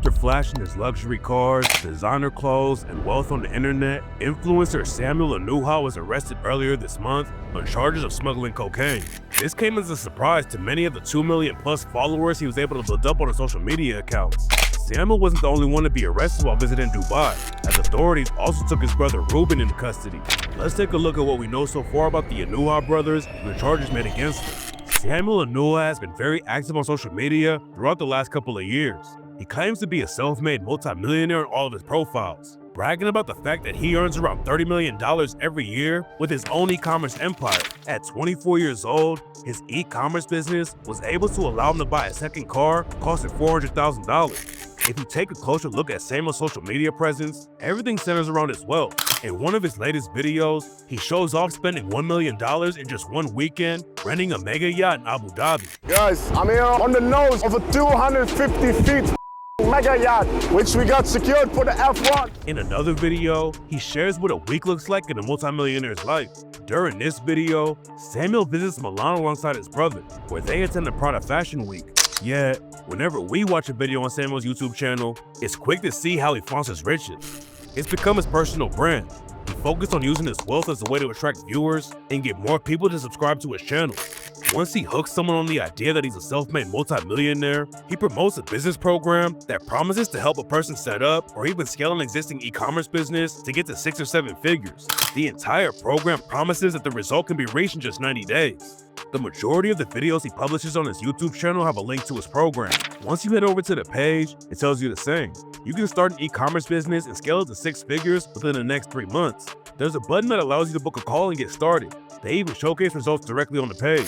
After flashing his luxury cars, designer clothes, and wealth on the internet, influencer Samuel Onuha was arrested earlier this month on charges of smuggling cocaine. This came as a surprise to many of the 2 million plus followers he was able to build up on his social media accounts. Samuel wasn't the only one to be arrested while visiting Dubai, as authorities also took his brother Ruben into custody. Let's take a look at what we know so far about the Onuha brothers and the charges made against them. Samuel Onuha has been very active on social media throughout the last couple of years. He claims to be a self-made multimillionaire in all of his profiles, bragging about the fact that he earns around $30 million every year with his own e-commerce empire. At 24 years old, his e-commerce business was able to allow him to buy a second car costing $400,000. If you take a closer look at Samuel's social media presence, everything centers around his wealth. In one of his latest videos, he shows off spending $1 million in just one weekend renting a mega yacht in Abu Dhabi. Guys, I'm here on the nose of a 250 feet mega yacht, which we got secured for the F1. In another video, he shares what a week looks like in a multimillionaire's life. During this video, Samuel visits Milan alongside his brother, where they attend the Prada Fashion Week. Yet, whenever we watch a video on Samuel's YouTube channel, it's quick to see how he flaunts his riches. It's become his personal brand. He focused on using his wealth as a way to attract viewers and get more people to subscribe to his channel. Once he hooks someone on the idea that he's a self-made multimillionaire, he promotes a business program that promises to help a person set up or even scale an existing e-commerce business to get to 6 or 7 figures. The entire program promises that the result can be reached in just 90 days. The majority of the videos he publishes on his YouTube channel have a link to his program. Once you head over to the page, it tells you the same. You can start an e-commerce business and scale it to 6 figures within the next 3 months. There's a button that allows you to book a call and get started. They even showcase results directly on the page.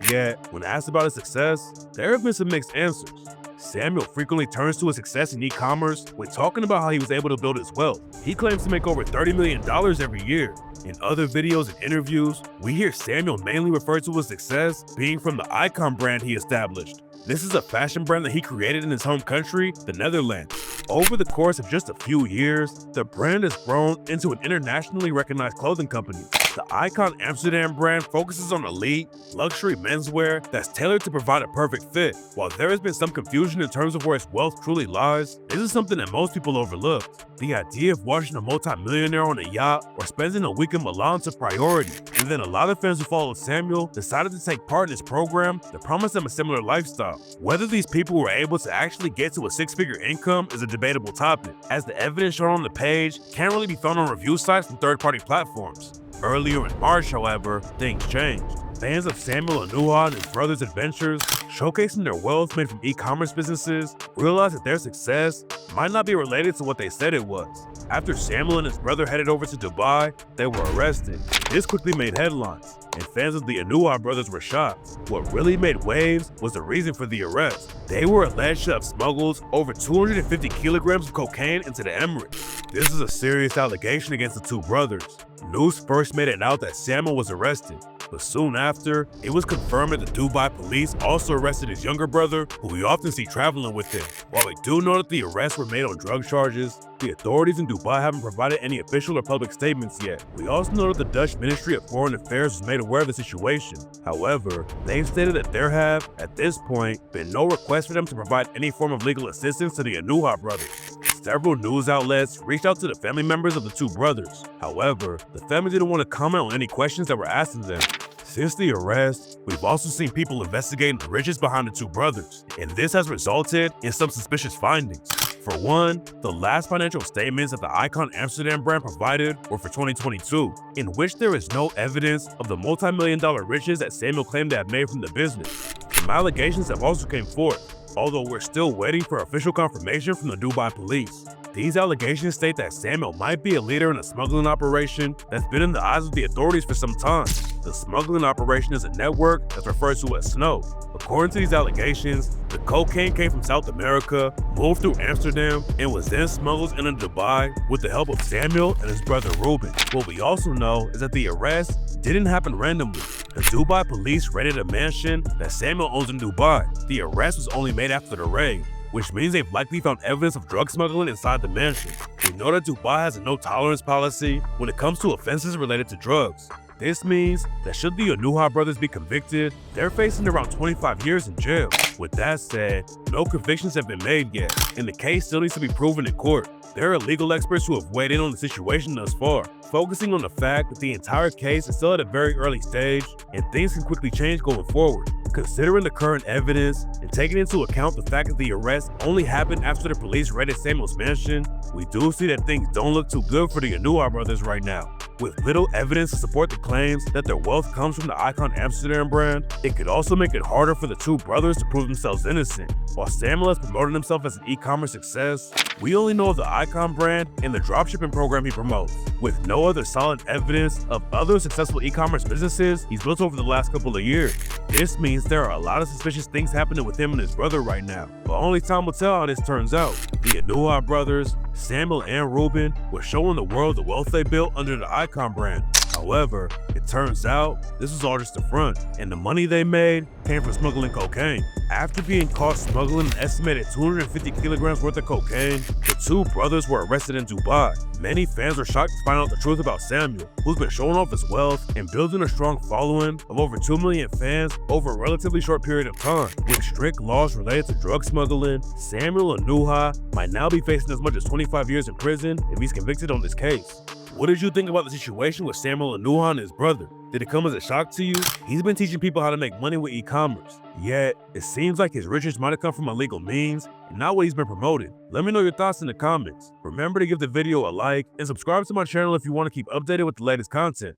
Yet, when asked about his success, there have been some mixed answers. Samuel frequently turns to his success in e-commerce when talking about how he was able to build his wealth. He claims to make over $30 million every year. In other videos and interviews, we hear Samuel mainly refer to his success being from the Icon brand he established. This is a fashion brand that he created in his home country, the Netherlands. Over the course of just a few years, the brand has grown into an internationally recognized clothing company. The Icon Amsterdam brand focuses on elite, luxury menswear that's tailored to provide a perfect fit. While there has been some confusion in terms of where his wealth truly lies, this is something that most people overlook. The idea of watching a multimillionaire on a yacht or spending a week in Milan is a priority, and then a lot of fans who followed Samuel decided to take part in his program that promised them a similar lifestyle. Whether these people were able to actually get to a 6-figure income is a debatable topic, as the evidence shown on the page can't really be found on review sites from third-party platforms. Earlier in March, however, things changed. Fans of Samuel Onuha and his brother's adventures, showcasing their wealth made from e-commerce businesses, realized that their success might not be related to what they said it was. After Samuel and his brother headed over to Dubai, they were arrested. This quickly made headlines, and fans of the Onuha brothers were shocked. What really made waves was the reason for the arrest. They were alleged to have smuggled over 250 kilograms of cocaine into the Emirates. This is a serious allegation against the two brothers. News first made it out that Samuel was arrested, but soon after, it was confirmed that the Dubai police also arrested his younger brother, who we often see traveling with him. While we do know that the arrests were made on drug charges, the authorities in Dubai haven't provided any official or public statements yet. We also know that the Dutch Ministry of Foreign Affairs was made aware of the situation. However, they've stated that there have, at this point, been no requests for them to provide any form of legal assistance to the Onuha brothers. Several news outlets reached out to the family members of the two brothers. However, the family didn't want to comment on any questions that were asked of them. Since the arrest, we've also seen people investigating the riches behind the two brothers, and this has resulted in some suspicious findings. For one, the last financial statements that the Icon Amsterdam brand provided were for 2022, in which there is no evidence of the multi-million-dollar riches that Samuel claimed to have made from the business. Some allegations have also come forth, although we're still waiting for official confirmation from the Dubai police. These allegations state that Samuel might be a leader in a smuggling operation that's been in the eyes of the authorities for some time. The smuggling operation is a network that's referred to as Snow. According to these allegations, the cocaine came from South America, moved through Amsterdam, and was then smuggled into Dubai with the help of Samuel and his brother Ruben. What we also know is that the arrest didn't happen randomly. The Dubai police raided a mansion that Samuel owns in Dubai. The arrest was only made after the raid, which means they've likely found evidence of drug smuggling inside the mansion. We know that Dubai has a no-tolerance policy when it comes to offenses related to drugs. This means that should the Onuha brothers be convicted, they're facing around 25 years in jail. With that said, no convictions have been made yet, and the case still needs to be proven in court. There are legal experts who have weighed in on the situation thus far, focusing on the fact that the entire case is still at a very early stage and things can quickly change going forward. Considering the current evidence and taking into account the fact that the arrest only happened after the police raided Samuel's mansion, we do see that things don't look too good for the Onuha brothers right now. With little evidence to support the claims that their wealth comes from the Icon Amsterdam brand, it could also make it harder for the two brothers to prove themselves innocent. While Samuel has promoted himself as an e-commerce success, we only know of the Icon brand and the dropshipping program he promotes, with no other solid evidence of other successful e-commerce businesses he's built over the last couple of years. This means there are a lot of suspicious things happening with him and his brother right now, but only time will tell how this turns out. The Onuha brothers, Samuel and Ruben, were showing the world the wealth they built under the Icon brand. However, it turns out this was all just a front, and the money they made came from smuggling cocaine. After being caught smuggling an estimated 250 kilograms worth of cocaine, the two brothers were arrested in Dubai. Many fans were shocked to find out the truth about Samuel, who's been showing off his wealth and building a strong following of over 2 million fans over a relatively short period of time. With strict laws related to drug smuggling, Samuel Onuha might now be facing as much as 25 years in prison if he's convicted on this case. What did you think about the situation with Samuel Onuha and his brother? Did it come as a shock to you? He's been teaching people how to make money with e-commerce, yet it seems like his riches might have come from illegal means and not what he's been promoting. Let me know your thoughts in the comments. Remember to give the video a like and subscribe to my channel if you want to keep updated with the latest content.